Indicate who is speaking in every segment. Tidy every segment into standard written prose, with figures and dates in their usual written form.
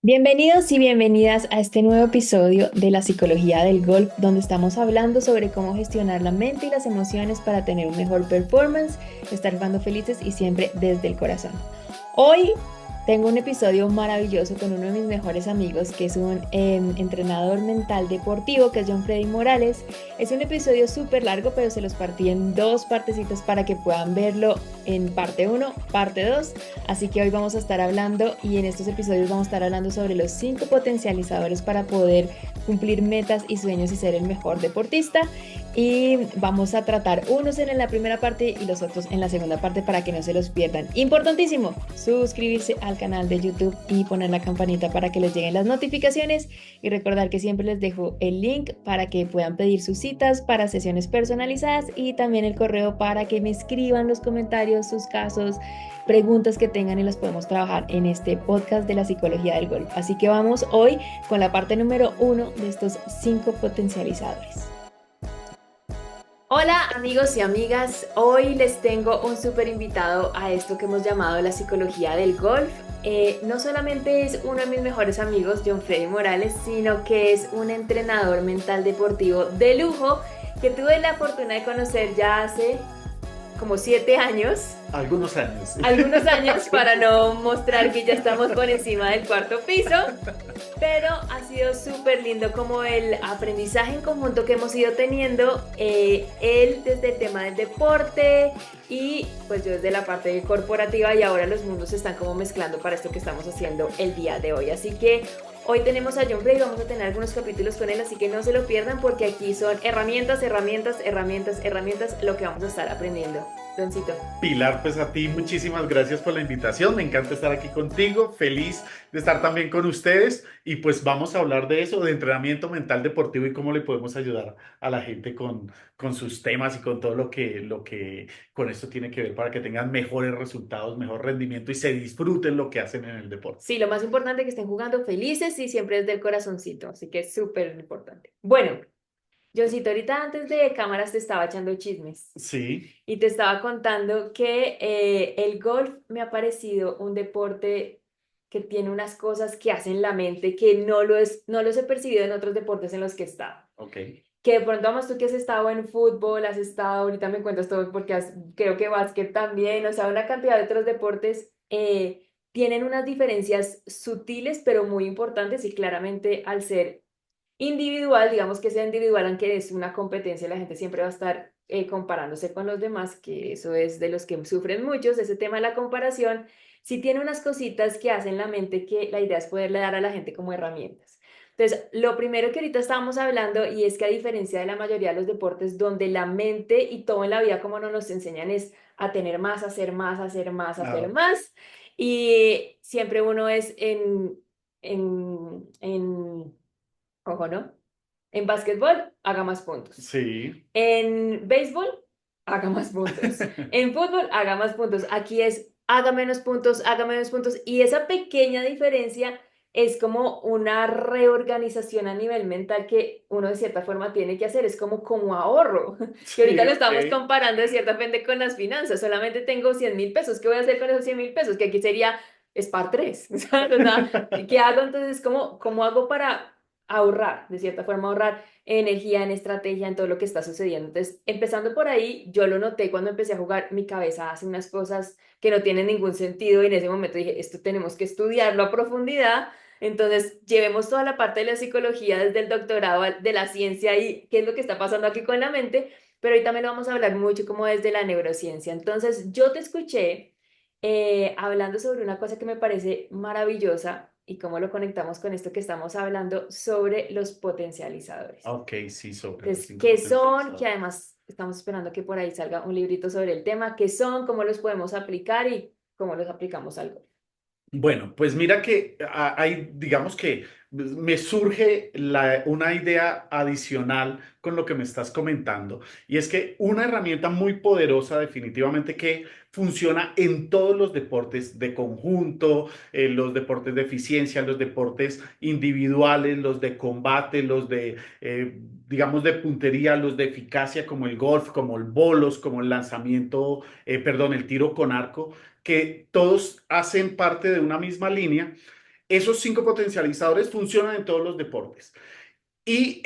Speaker 1: Bienvenidos y bienvenidas a este nuevo episodio de la psicología del golf, donde estamos hablando sobre cómo gestionar la mente y las emociones para tener un mejor performance, estar jugando felices y siempre desde el corazón. Hoy tengo un episodio maravilloso con uno de mis mejores amigos, que es un entrenador mental deportivo, que es John Freddy Morales. Es un episodio súper largo, pero se los partí en dos partecitas para que puedan verlo en parte uno, parte 2. Así que hoy vamos a estar hablando y en estos episodios vamos a estar hablando sobre los 5 potencializadores para poder cumplir metas y sueños y ser el mejor deportista. Y vamos a tratar unos en la primera parte y los otros en la segunda parte para que no se los pierdan. Importantísimo, suscribirse al canal de YouTube y poner la campanita para que les lleguen las notificaciones y recordar que siempre les dejo el link para que puedan pedir sus citas para sesiones personalizadas y también el correo para que me escriban los comentarios, sus casos, preguntas que tengan y los podemos trabajar en este podcast de la psicología del golf. Así que vamos hoy con la parte número 1 de estos 5 potencializadores. Hola amigos y amigas, hoy les tengo un súper invitado a esto que hemos llamado la psicología del golf. No solamente es uno de mis mejores amigos, John Freddy Morales, sino que es un entrenador mental deportivo de lujo que tuve la fortuna de conocer ya hace como 7 años.
Speaker 2: Algunos años.
Speaker 1: Algunos años para no mostrar que ya estamos por encima del cuarto piso, pero ha sido súper lindo como el aprendizaje en conjunto que hemos ido teniendo, él desde el tema del deporte y pues yo desde la parte corporativa, y ahora los mundos se están como mezclando para esto que estamos haciendo el día de hoy. Así que hoy tenemos a John Frey, vamos a tener algunos capítulos con él, así que no se lo pierdan porque aquí son herramientas, herramientas, herramientas, herramientas, lo que vamos a estar aprendiendo. Doncito.
Speaker 2: Pilar, pues a ti muchísimas gracias por la invitación. Me encanta estar aquí contigo. Feliz de estar también con ustedes. Y pues vamos a hablar de eso, de entrenamiento mental deportivo y cómo le podemos ayudar a la gente con sus temas y con todo lo que con esto tiene que ver para que tengan mejores resultados, mejor rendimiento y se disfruten lo que hacen en el deporte.
Speaker 1: Sí, lo más importante es que estén jugando felices y siempre es del corazoncito, así que es súper importante. Bueno, Johncito, ahorita antes de cámaras te estaba echando chismes
Speaker 2: Sí,
Speaker 1: y te estaba contando que el golf me ha parecido un deporte que tiene unas cosas que hacen la mente que no los he percibido en otros deportes en los que he estado.
Speaker 2: ok.
Speaker 1: Que de pronto, vamos, tú que has estado en fútbol, has estado, ahorita me cuentas todo porque creo que básquet también, o sea, una cantidad de otros deportes tienen unas diferencias sutiles pero muy importantes, y claramente al ser individual, digamos que sea individual, aunque es una competencia, la gente siempre va a estar comparándose con los demás, que eso es de los que sufren muchos, ese tema de la comparación, sí tiene unas cositas que hacen la mente que la idea es poderle dar a la gente como herramientas. Entonces, lo primero que ahorita estábamos hablando, y es que a diferencia de la mayoría de los deportes donde la mente y todo en la vida como nos enseñan es a tener más, hacer más, hacer más, hacer
Speaker 2: Ah,
Speaker 1: más, y siempre uno es ojo, ¿no? En básquetbol, haga más puntos.
Speaker 2: sí.
Speaker 1: En béisbol, haga más puntos. En fútbol, haga más puntos. Aquí es haga menos puntos, haga menos puntos. Y esa pequeña diferencia es como una reorganización a nivel mental que uno de cierta forma tiene que hacer. Es como ahorro. Que ahorita
Speaker 2: Sí,
Speaker 1: lo
Speaker 2: ok.
Speaker 1: estamos comparando de cierta forma con las finanzas. Solamente tengo 100.000 pesos. ¿Qué voy a hacer con esos 100.000 pesos? Que aquí sería es par 3. ¿Qué hago entonces? ¿Cómo hago para ahorrar, de cierta forma ahorrar energía, en estrategia, en todo lo que está sucediendo? Entonces, empezando por ahí, yo lo noté cuando empecé a jugar, mi cabeza hace unas cosas que no tienen ningún sentido y en ese momento dije, esto tenemos que estudiarlo a profundidad. Entonces, llevemos toda la parte de la psicología desde el doctorado de la ciencia y qué es lo que está pasando aquí con la mente, pero ahorita también lo vamos a hablar mucho como desde la neurociencia. Entonces, yo te escuché hablando sobre una cosa que me parece maravillosa y cómo lo conectamos con esto que estamos hablando sobre los potencializadores.
Speaker 2: Ok, sí, sobre los
Speaker 1: Entonces,
Speaker 2: cinco
Speaker 1: ¿qué son? Que
Speaker 2: potencializadores.
Speaker 1: además estamos esperando que por ahí salga un librito sobre el tema. ¿Qué son? ¿Cómo los podemos aplicar y cómo los aplicamos al golf?
Speaker 2: Bueno, pues mira que hay, digamos que me surge una idea adicional con lo que me estás comentando, y es que una herramienta muy poderosa definitivamente que funciona en todos los deportes de conjunto, los deportes de eficiencia, los deportes individuales, los de combate, los de, digamos, de puntería, los de eficacia como el golf, como el bolos, como el lanzamiento, perdón, el tiro con arco, que todos hacen parte de una misma línea, esos cinco potencializadores funcionan en todos los deportes. Y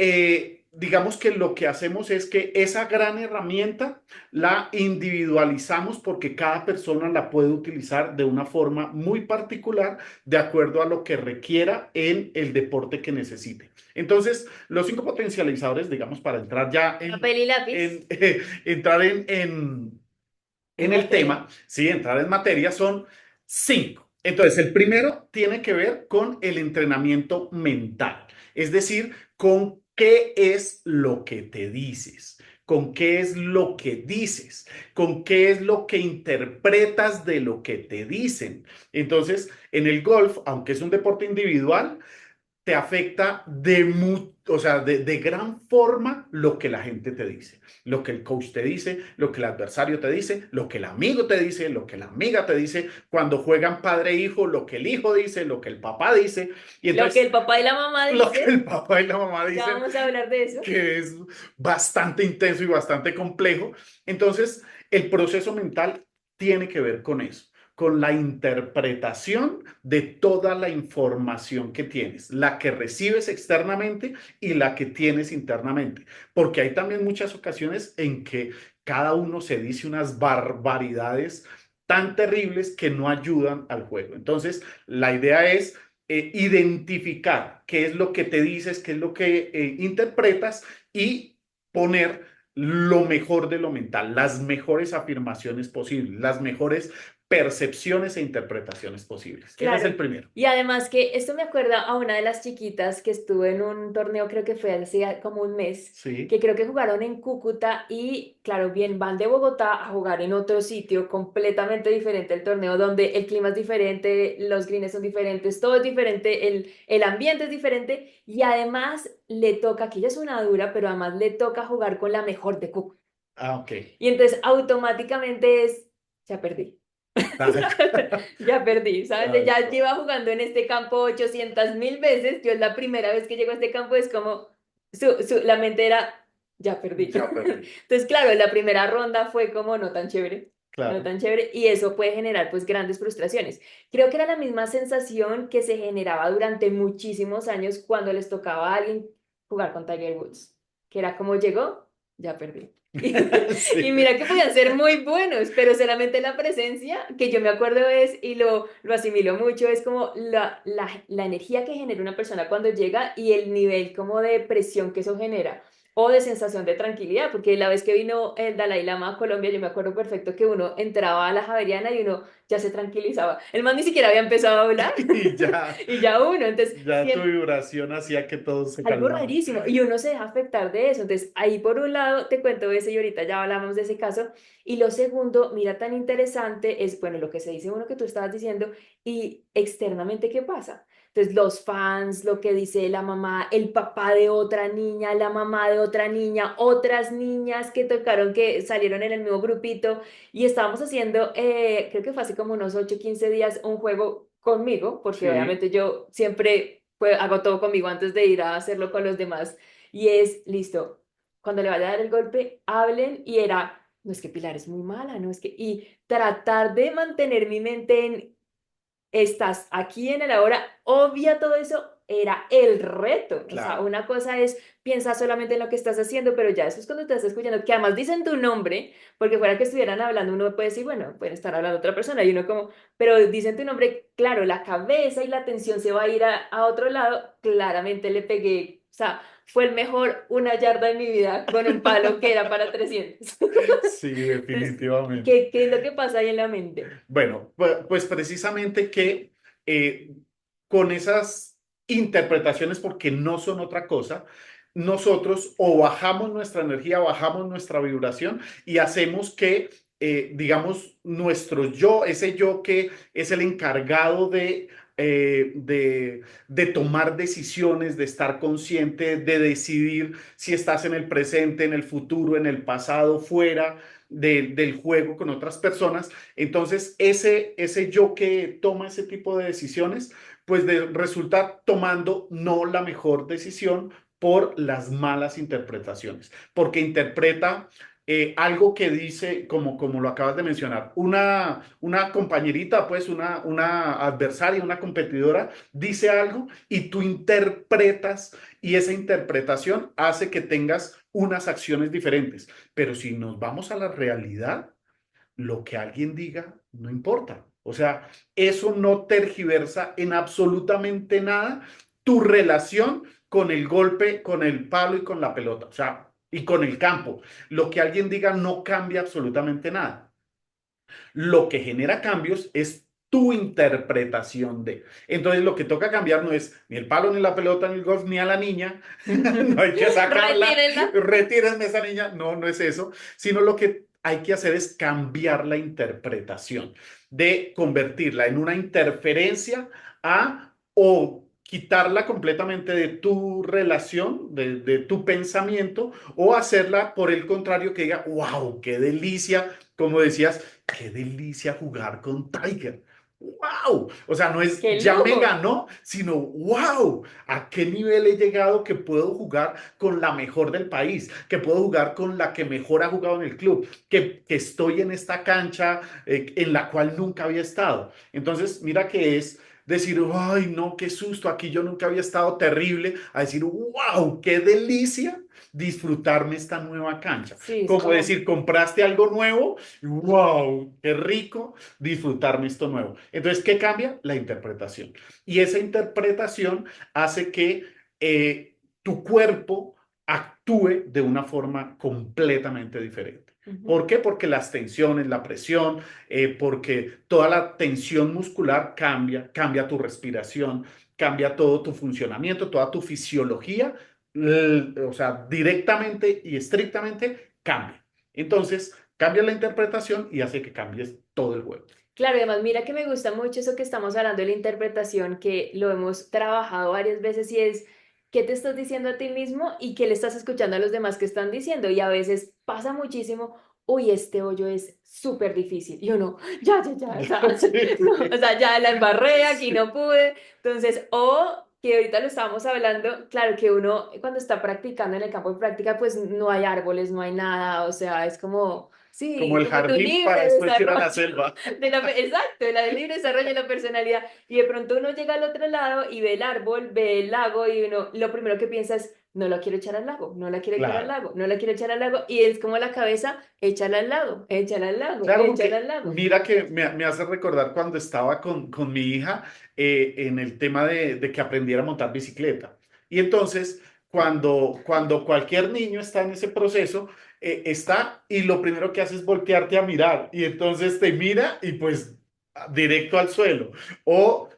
Speaker 2: digamos que lo que hacemos es que esa gran herramienta la individualizamos porque cada persona la puede utilizar de una forma muy particular de acuerdo a lo que requiera en el deporte que necesite. Entonces, los cinco potencializadores, digamos, para entrar ya
Speaker 1: Papel y lápiz.
Speaker 2: entrar
Speaker 1: En
Speaker 2: en el
Speaker 1: materia.
Speaker 2: tema, sí, entrar en materia, son cinco. Entonces, el primero tiene que ver con el entrenamiento mental, es decir, con qué es lo que te dices, con qué es lo que dices, con qué es lo que interpretas de lo que te dicen. Entonces, en el golf, aunque es un deporte individual, te afecta o sea, de gran forma lo que la gente te dice, lo que el coach te dice, lo que el adversario te dice, lo que el amigo te dice, lo que la amiga te dice, cuando juegan padre e hijo, lo que el hijo dice, lo que el papá dice, y
Speaker 1: Lo que
Speaker 2: entonces
Speaker 1: el papá y la mamá
Speaker 2: lo que
Speaker 1: dicen,
Speaker 2: el papá y la mamá
Speaker 1: ya
Speaker 2: dicen,
Speaker 1: vamos a hablar de eso.
Speaker 2: que es bastante intenso y bastante complejo. Entonces, el proceso mental tiene que ver con eso, con la interpretación de toda la información que tienes, la que recibes externamente y la que tienes internamente, porque hay también muchas ocasiones en que cada uno se dice unas barbaridades tan terribles que no ayudan al juego. Entonces, la idea es identificar qué es lo que te dices, qué es lo que interpretas y poner lo mejor de lo mental, las mejores afirmaciones posibles, las mejores percepciones e interpretaciones posibles. Ese es el
Speaker 1: Claro.
Speaker 2: primero.
Speaker 1: Y además que esto me acuerda a una de las chiquitas que estuvo en un torneo, creo que fue hace como un mes,
Speaker 2: Sí,
Speaker 1: que creo que jugaron en Cúcuta y, claro, bien, van de Bogotá a jugar en otro sitio completamente diferente al torneo, donde el clima es diferente, los greens son diferentes, todo es diferente, el ambiente es diferente y además le toca, que ella es una dura, pero además le toca jugar con la mejor de Cúcuta.
Speaker 2: ah, ok.
Speaker 1: Y entonces automáticamente es, ya perdí. Ya perdí, ¿sabes?
Speaker 2: Tal
Speaker 1: Ya
Speaker 2: cual.
Speaker 1: lleva jugando en este campo 800.000 veces. Yo es la primera vez que llego a este campo, es como la mente era, ya perdí.
Speaker 2: Ya perdí.
Speaker 1: Entonces, claro, la primera ronda fue como no tan chévere, no
Speaker 2: Claro.
Speaker 1: tan chévere, y eso puede generar pues grandes frustraciones. Creo que era la misma sensación que se generaba durante muchísimos años cuando les tocaba a alguien jugar con Tiger Woods, que era como llegó, ya perdí. Y
Speaker 2: Sí,
Speaker 1: mira que podían ser muy buenos, pero solamente la presencia, que yo me acuerdo es, y lo asimilo mucho, es como la energía que genera una persona cuando llega y el nivel como de presión que eso genera, o de sensación de tranquilidad, porque la vez que vino el Dalai Lama a Colombia, yo me acuerdo perfecto que uno entraba a la Javeriana y uno ya se tranquilizaba. El man ni siquiera había empezado a hablar
Speaker 2: y ya,
Speaker 1: y ya uno, entonces
Speaker 2: ya tu vibración hacía que todo se
Speaker 1: algo
Speaker 2: calmara.
Speaker 1: rarísimo, y uno se deja afectar de eso. Entonces, ahí por un lado te cuento ese y ahorita ya hablamos de ese caso. Y lo segundo, mira, tan interesante es, bueno, lo que se dice uno que tú estabas diciendo y externamente qué pasa. Entonces, los fans, lo que dice la mamá, el papá de otra niña, la mamá de otra niña, otras niñas que tocaron, que salieron en el mismo grupito y estábamos haciendo, creo que fue hace como unos 8 15 días, un juego conmigo, porque
Speaker 2: Sí,
Speaker 1: obviamente yo siempre pues hago todo conmigo antes de ir a hacerlo con los demás. Y es, listo, cuando le vaya a dar el golpe, hablen y era, no es que Pilar es muy mala, no es que, y tratar de mantener mi mente en, estás aquí en el ahora, obvia todo eso, era el reto. O sea,
Speaker 2: claro.
Speaker 1: una cosa es piensa solamente en lo que estás haciendo, pero ya eso es cuando te estás escuchando, que además dicen tu nombre, porque fuera que estuvieran hablando, uno puede decir, bueno, pueden estar hablando otra persona y uno como, pero dicen tu nombre, claro, la cabeza y la atención se va a ir a otro lado, claramente le pegué, o sea, fue el mejor una yarda de mi vida con un palo que era para 300.
Speaker 2: Sí,
Speaker 1: Entonces,
Speaker 2: definitivamente.
Speaker 1: ¿qué es lo que pasa ahí en la mente?
Speaker 2: Bueno, pues precisamente que eh, con esas interpretaciones, porque no son otra cosa, nosotros o bajamos nuestra energía, bajamos nuestra vibración y hacemos que, digamos, nuestro yo, ese yo que es el encargado de tomar decisiones, de estar consciente, de decidir si estás en el presente, en el futuro, en el pasado, fuera del juego con otras personas. Entonces, ese yo que toma ese tipo de decisiones, pues resulta tomando no la mejor decisión por las malas interpretaciones, porque interpreta algo que dice, como lo acabas de mencionar, una compañerita, pues una adversaria, una competidora, dice algo y tú interpretas y esa interpretación hace que tengas unas acciones diferentes. Pero si nos vamos a la realidad, lo que alguien diga no importa. O sea, eso no tergiversa en absolutamente nada tu relación con el golpe, con el palo y con la pelota. O sea, y con el campo. Lo que alguien diga no cambia absolutamente nada. Lo que genera cambios es tu interpretación de. Entonces, lo que toca cambiar no es ni el palo, ni la pelota, ni el golf, ni a la niña. No hay que sacarla.
Speaker 1: Retírenla.
Speaker 2: Retírenme esa niña. No, no es eso. Sino lo que hay que hacer es cambiar la interpretación, de convertirla en una interferencia a o quitarla completamente de tu relación, de tu pensamiento, o hacerla por el contrario que diga, wow, qué delicia, como decías, qué delicia jugar con Tiger. ¡Wow! O sea, no es
Speaker 1: ¡Qué
Speaker 2: ya me
Speaker 1: lujo!
Speaker 2: ganó, sino ¡wow! ¿A qué nivel he llegado que puedo jugar con la mejor del país? Que puedo jugar con la que mejor ha jugado en el club, que estoy en esta cancha en la cual nunca había estado. Entonces, mira que es decir, ¡ay, no, qué susto! Aquí yo nunca había estado terrible, a decir, ¡wow! ¡Qué delicia! Disfrutarme esta nueva cancha.
Speaker 1: Sí, es
Speaker 2: Como
Speaker 1: como,
Speaker 2: decir, compraste algo nuevo, wow, qué rico disfrutarme esto nuevo. Entonces, ¿qué cambia? La interpretación. Y esa interpretación hace que tu cuerpo actúe de una forma completamente diferente.
Speaker 1: ujú.
Speaker 2: ¿Por qué? Porque las tensiones, la presión, porque toda la tensión muscular cambia, cambia tu respiración, cambia todo tu funcionamiento, toda tu fisiología, o sea, directamente y estrictamente cambia. Entonces, cambia la interpretación y hace que cambies todo el juego.
Speaker 1: Claro, y además mira que me gusta mucho eso que estamos hablando de la interpretación, que lo hemos trabajado varias veces y es qué te estás diciendo a ti mismo y qué le estás escuchando a los demás que están diciendo. Y a veces pasa muchísimo, uy, este hoyo es súper difícil. Y uno, ya, o sea, no, o sea, ya la embarré, aquí
Speaker 2: Sí,
Speaker 1: no pude. Entonces, o que ahorita lo estábamos hablando, claro que uno cuando está practicando en el campo de práctica, pues no hay árboles, no hay nada, o sea, es como...
Speaker 2: como
Speaker 1: Sí,
Speaker 2: el
Speaker 1: como tu
Speaker 2: jardín
Speaker 1: libre
Speaker 2: para después ir a la
Speaker 1: desarrollo.
Speaker 2: selva.
Speaker 1: Exacto, la del libre desarrollo de la personalidad. Y de pronto uno llega al otro lado y ve el árbol, ve el lago y uno lo primero que piensa es, no la quiero echar al lago, no la quiero echar al
Speaker 2: Claro.
Speaker 1: lago, no la quiero echar al lago. Y es como la cabeza, échala al lago, échala al lago,
Speaker 2: Claro,
Speaker 1: échala
Speaker 2: porque
Speaker 1: al lago.
Speaker 2: mira que me hace recordar cuando estaba con mi hija en el tema de que aprendiera a montar bicicleta. Y entonces, cuando cualquier niño está en ese proceso, está y lo primero que hace es voltearte a mirar. Y entonces te mira y pues directo al suelo. O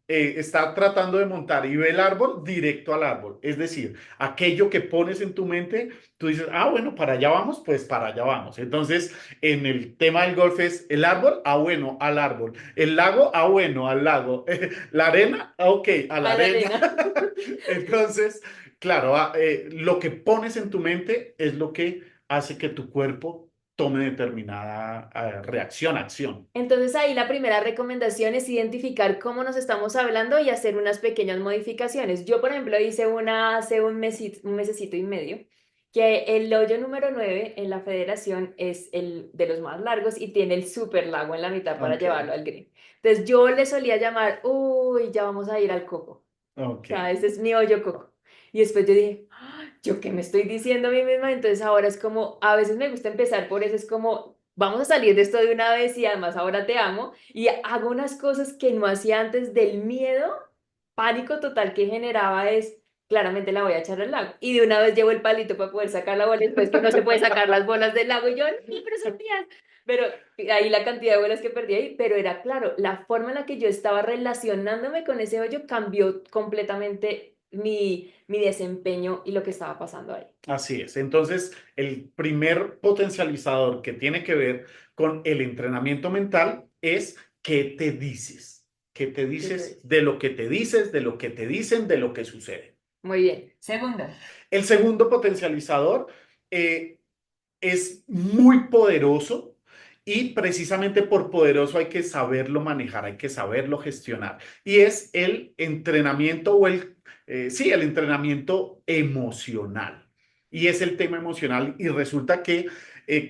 Speaker 2: está tratando de montar y ve el árbol directo al árbol. Es decir, aquello que pones en tu mente, tú dices, ah, bueno, para allá vamos, pues para allá vamos. Entonces, en el tema del golf es el árbol, ah, bueno, al árbol. El lago, ah, bueno, al lago. La arena, ah, ok, a la
Speaker 1: A la
Speaker 2: arena.
Speaker 1: arena.
Speaker 2: Entonces, claro, lo que pones en tu mente es lo que hace que tu cuerpo tome determinada reacción, acción.
Speaker 1: Entonces ahí la primera recomendación es identificar cómo nos estamos hablando y hacer unas pequeñas modificaciones. Yo, por ejemplo, hice una hace un mesecito y medio, que el hoyo número 9 en la federación es el de los más largos y tiene el super lago en la mitad para
Speaker 2: Ok,
Speaker 1: llevarlo al green. Entonces yo le solía llamar, uy, ya vamos a ir al coco. O
Speaker 2: ok.
Speaker 1: sea, ese es mi hoyo coco. Y después yo dije, "Ah, ¿yo qué me estoy diciendo a mí misma?" Entonces ahora es como, a veces me gusta empezar por eso, es como, vamos a salir de esto de una vez y además ahora te amo. Y hago unas cosas que no hacía antes del miedo, pánico total que generaba es, claramente la voy a echar al lago. Y de una vez llevo el palito para poder sacar la bola, y después que no se puede sacar las bolas del lago y yo, no, pero son mías. Pero ahí la cantidad de bolas que perdí ahí, pero era claro, la forma en la que yo estaba relacionándome con ese hoyo cambió completamente mi desempeño y lo que estaba pasando ahí.
Speaker 2: Así es. Entonces, el primer potencializador que tiene que ver con el entrenamiento mental es qué te dices. ¿Qué te
Speaker 1: ¿Qué te
Speaker 2: dices
Speaker 1: dices?
Speaker 2: de lo que te dices, de lo que te dicen, de lo que sucede?
Speaker 1: Muy bien. Segunda.
Speaker 2: El segundo potencializador eh, es muy poderoso y precisamente por poderoso hay que saberlo manejar, hay que saberlo gestionar. Y es el entrenamiento o sí, el entrenamiento emocional. Y es el tema emocional y resulta que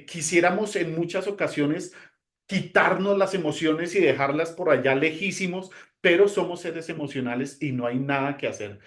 Speaker 2: quisiéramos en muchas ocasiones quitarnos las emociones y dejarlas por allá lejísimos, pero somos seres emocionales y no hay nada que hacer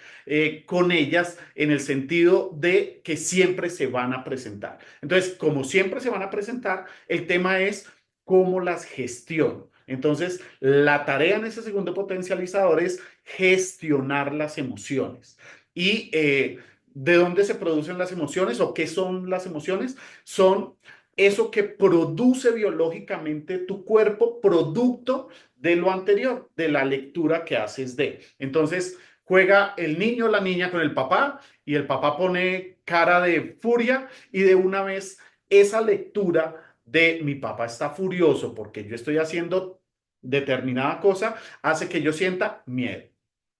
Speaker 2: con ellas en el sentido de que siempre se van a presentar. Entonces, como siempre se van a presentar, el tema es cómo las gestiono. Entonces, la tarea en ese segundo potencializador es gestionar las emociones. Y ¿de dónde se producen las emociones o qué son las emociones? Son eso que produce biológicamente tu cuerpo, producto de lo anterior, de la lectura que haces de. Entonces, juega el niño o la niña con el papá y el papá pone cara de furia y de una vez esa lectura de mi papá está furioso porque yo estoy haciendo determinada cosa hace que yo sienta miedo.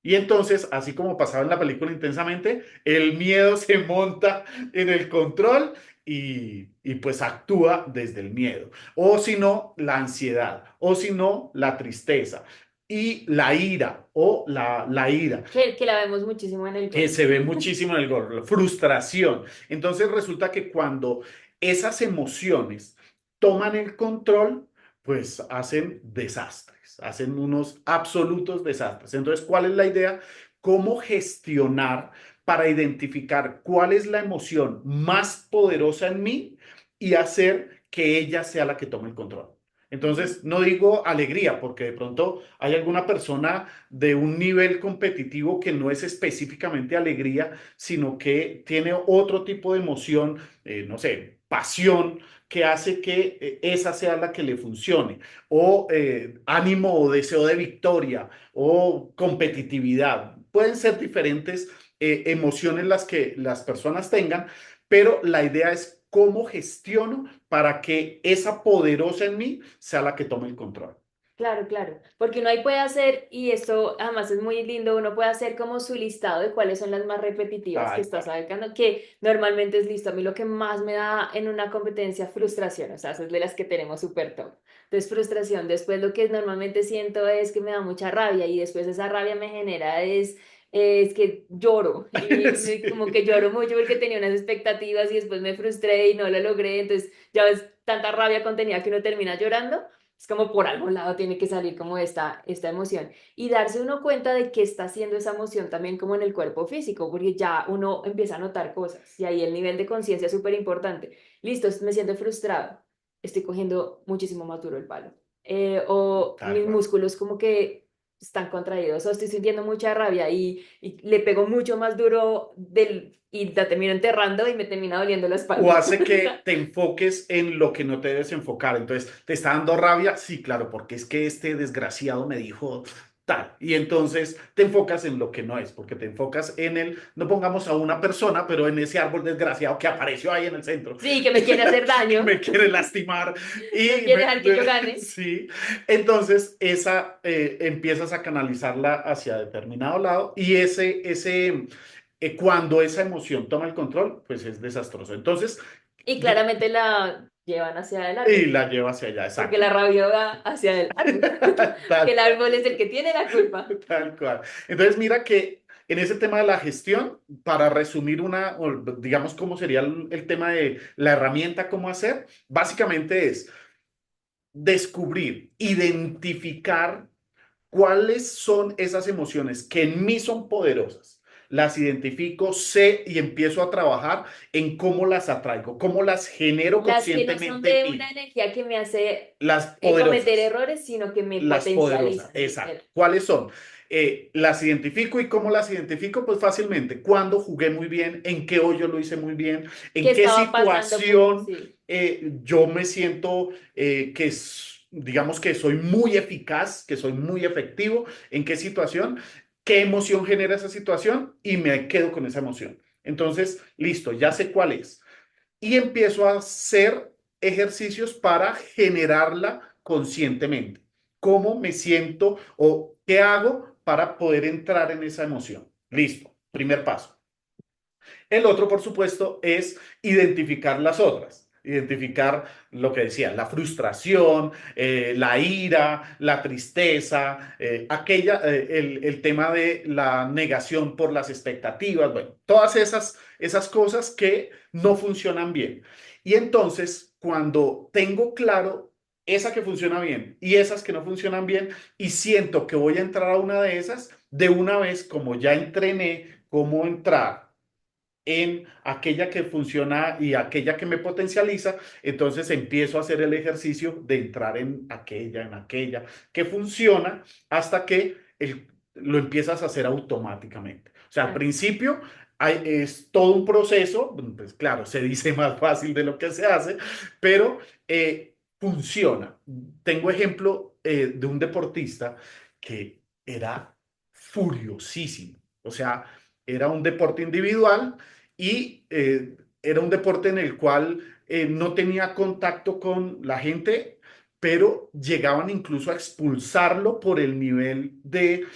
Speaker 2: Y entonces, así como pasaba en la película intensamente, el miedo se monta en el control y pues actúa desde el miedo. O si no, la ansiedad. O si no, la tristeza. Y la ira o la ira
Speaker 1: Que la vemos muchísimo en el
Speaker 2: que
Speaker 1: golf.
Speaker 2: se ve muchísimo en el gorro, frustración. Entonces resulta que cuando esas emociones toman el control, pues hacen desastres, hacen unos absolutos desastres. Entonces, ¿cuál es la idea? ¿Cómo gestionar para identificar cuál es la emoción más poderosa en mí y hacer que ella sea la que tome el control? Entonces, no digo alegría, porque de pronto hay alguna persona de un nivel competitivo que no es específicamente alegría, sino que tiene otro tipo de emoción, no sé, pasión, que hace que esa sea la que le funcione, o ánimo o deseo de victoria, o competitividad. Pueden ser diferentes emociones las que las personas tengan, pero la idea es cómo gestiono para que esa poderosa en mí sea la que tome el control.
Speaker 1: Claro, claro, porque uno ahí puede hacer, y esto además es muy lindo, uno puede hacer como su listado de cuáles son las más repetitivas que
Speaker 2: Tal
Speaker 1: estás
Speaker 2: cual.
Speaker 1: sacando, que normalmente es listo. A mí lo que más me da en una competencia, frustración, o sea, es de las que tenemos súper top. Entonces, frustración, después lo que normalmente siento es que me da mucha rabia y después esa rabia me genera es que lloro y como que
Speaker 2: Sí.
Speaker 1: lloro mucho porque tenía unas expectativas y después me frustré y no lo logré, entonces ya ves tanta rabia contenida que uno termina llorando. Es como por algún lado tiene que salir como esta emoción y darse uno cuenta de qué está haciendo esa emoción también como en el cuerpo físico, porque ya uno empieza a notar cosas y ahí el nivel de conciencia es súper importante. Listo, me siento frustrado, estoy cogiendo muchísimo más duro el palo. O
Speaker 2: Tal
Speaker 1: mis
Speaker 2: cual.
Speaker 1: músculos como que están contraídos o estoy sintiendo mucha rabia y le pego mucho más duro y la termino enterrando y me termina doliendo la
Speaker 2: O
Speaker 1: espalda.
Speaker 2: hace que te enfoques en lo que no te debes enfocar. Entonces, ¿te está dando rabia? Sí, claro, porque es que este desgraciado me dijo tal. Y entonces te enfocas en lo que no es, porque te enfocas en el, no pongamos a una persona, pero en ese árbol desgraciado que apareció ahí en el centro,
Speaker 1: Sí, que me quiere hacer
Speaker 2: que
Speaker 1: daño,
Speaker 2: me quiere lastimar.
Speaker 1: no
Speaker 2: Y
Speaker 1: quiere dejar que yo gane.
Speaker 2: sí, entonces esa empiezas a canalizarla hacia determinado lado y cuando esa emoción toma el control, pues es desastroso. Entonces,
Speaker 1: Y claramente la llevan hacia el
Speaker 2: y
Speaker 1: árbol,
Speaker 2: la lleva hacia allá,
Speaker 1: porque
Speaker 2: exacto.
Speaker 1: la rabia va hacia el árbol, que
Speaker 2: Tal
Speaker 1: el árbol es el que tiene la culpa.
Speaker 2: Tal cual. Entonces, mira que en ese tema de la gestión, para resumir o digamos cómo sería el tema de la herramienta, cómo hacer, básicamente es descubrir, identificar cuáles son esas emociones que en mí son poderosas. Las identifico, sé y empiezo a trabajar en cómo las atraigo, cómo las genero
Speaker 1: Las que no son
Speaker 2: conscientemente
Speaker 1: de una
Speaker 2: y
Speaker 1: energía que me hace
Speaker 2: las
Speaker 1: cometer
Speaker 2: poderosas.
Speaker 1: errores, sino que me
Speaker 2: Las poderosas,
Speaker 1: potencializan.
Speaker 2: exacto. ¿Cuáles son? Las identifico y cómo las identifico, pues fácilmente. Cuando jugué muy bien, en qué hoyo lo hice muy bien,
Speaker 1: ¿Qué
Speaker 2: en qué
Speaker 1: estaba pasando por
Speaker 2: situación
Speaker 1: sí?
Speaker 2: yo me siento digamos que soy muy eficaz, que soy muy efectivo, en qué situación, qué emoción genera esa situación y me quedo con esa emoción. Entonces, listo, ya sé cuál es y empiezo a hacer ejercicios para generarla conscientemente. ¿Cómo me siento o qué hago para poder entrar en esa emoción? Listo, primer paso. El otro, por supuesto, es identificar las otras. identificar lo que decía, la frustración, la ira, la tristeza, el tema de la negación por las expectativas, bueno, todas esas cosas que no funcionan bien. Y entonces, cuando tengo claro esa que funciona bien y esas que no funcionan bien, y siento que voy a entrar a una de esas, de una vez, como ya entrené cómo entrar en aquella que funciona y aquella que me potencializa, entonces empiezo a hacer el ejercicio de entrar en aquella que funciona hasta que lo empiezas a hacer automáticamente. O sea, al
Speaker 1: Claro.
Speaker 2: principio es todo un proceso, pues claro, se dice más fácil de lo que se hace, pero funciona. Tengo ejemplo de un deportista que era furiosísimo. O sea, era un deporte individual y era un deporte en el cual no tenía contacto con la gente, pero llegaban incluso a expulsarlo por el nivel de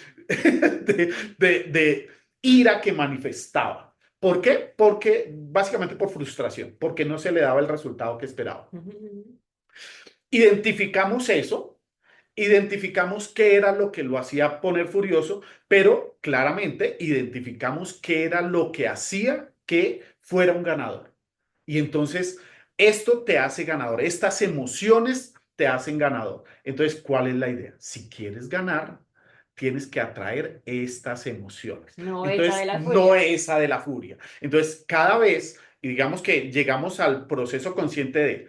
Speaker 2: ira que manifestaba. ¿Por qué? Porque básicamente por frustración, porque no se le daba el resultado que esperaba.
Speaker 1: Ujú.
Speaker 2: Identificamos eso, identificamos qué era lo que lo hacía poner furioso, pero claramente identificamos qué era lo que hacía que fuera un ganador. Y entonces esto te hace ganador, estas emociones te hacen ganador. Entonces, ¿cuál es la idea? Si quieres ganar, tienes que atraer estas emociones.
Speaker 1: No, esa de
Speaker 2: Entonces,
Speaker 1: la
Speaker 2: no
Speaker 1: furia.
Speaker 2: esa de la furia. Entonces, cada vez, y digamos que llegamos al proceso consciente de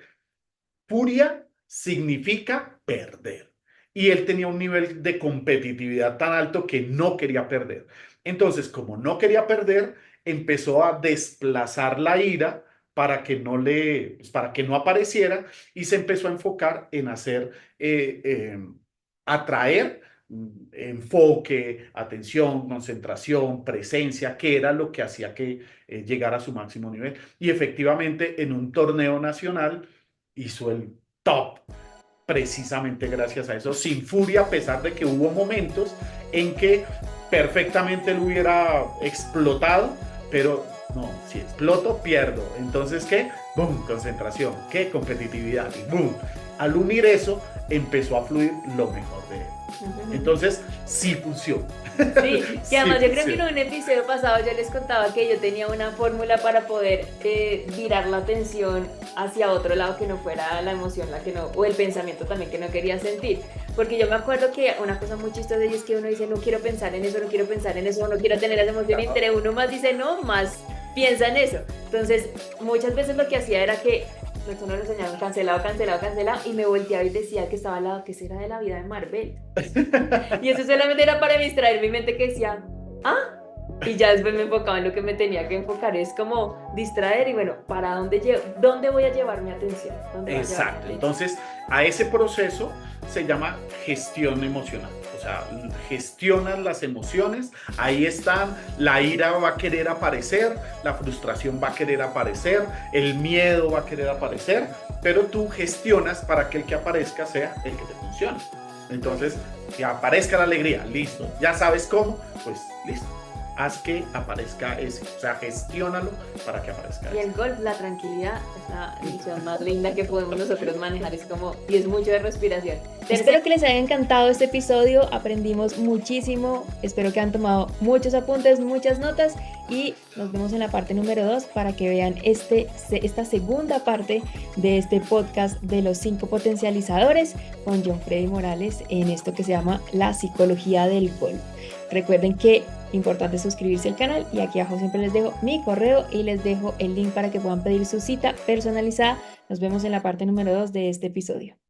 Speaker 2: furia significa perder. Y él tenía un nivel de competitividad tan alto que no quería perder. Entonces, como no quería perder, empezó a desplazar la ira para que no apareciera y se empezó a enfocar en hacer, atraer enfoque, atención, concentración, presencia, que era lo que hacía que llegara a su máximo nivel. Y efectivamente, en un torneo nacional, hizo el top precisamente gracias a eso, sin furia, a pesar de que hubo momentos en que perfectamente él hubiera explotado, pero no, si exploto, pierdo. Entonces, ¿qué? ¡Bum! Concentración, ¿qué? Competitividad y ¡bum! Al unir eso, empezó a fluir lo mejor de él. Entonces, sí funciona.
Speaker 1: Sí, que
Speaker 2: Sí
Speaker 1: además yo creo que en
Speaker 2: funciona.
Speaker 1: un episodio pasado yo les contaba que yo tenía una fórmula para poder virar la atención hacia otro lado que no fuera la emoción, la que no, o el pensamiento también que no quería sentir. Porque yo me acuerdo que una cosa muy chistosa es que uno dice, no quiero pensar en eso, no quiero pensar en eso, no quiero tener esa emoción, y entre uno más dice, no, más piensa en eso. Entonces, muchas veces lo que hacía era que los uno lo enseñaban cancelado, cancelado, cancelado, y me volteaba y decía que estaba al lado, que será de la vida de Marvel. Y eso solamente era para distraer mi mente que decía, ah, y ya después me enfocaba en lo que me tenía que enfocar. Es como distraer y bueno, ¿para dónde voy a llevar mi atención? ¿Dónde va a llevar mi
Speaker 2: Exacto.
Speaker 1: atención?
Speaker 2: Entonces, a ese proceso se llama gestión emocional. O sea, gestionas las emociones, ahí están, la ira va a querer aparecer, la frustración va a querer aparecer, el miedo va a querer aparecer, pero tú gestionas para que el que aparezca sea el que te funcione. Entonces, que aparezca la alegría, listo. Ya sabes cómo, pues listo. Haz que aparezca ese, o sea, gestiónalo para que aparezca
Speaker 1: Y
Speaker 2: ese.
Speaker 1: el golf, la tranquilidad, es la emoción más linda que podemos nosotros manejar. Es como, y es mucho de respiración. Espero que les haya encantado este episodio, aprendimos muchísimo, espero que han tomado muchos apuntes, muchas notas y nos vemos en la parte número 2 para que vean esta segunda parte de este podcast de los 5 potencializadores con John Freddy Morales en esto que se llama la psicología del golf. Recuerden que importante suscribirse al canal y aquí abajo siempre les dejo mi correo y les dejo el link para que puedan pedir su cita personalizada. Nos vemos en la parte número 2 de este episodio.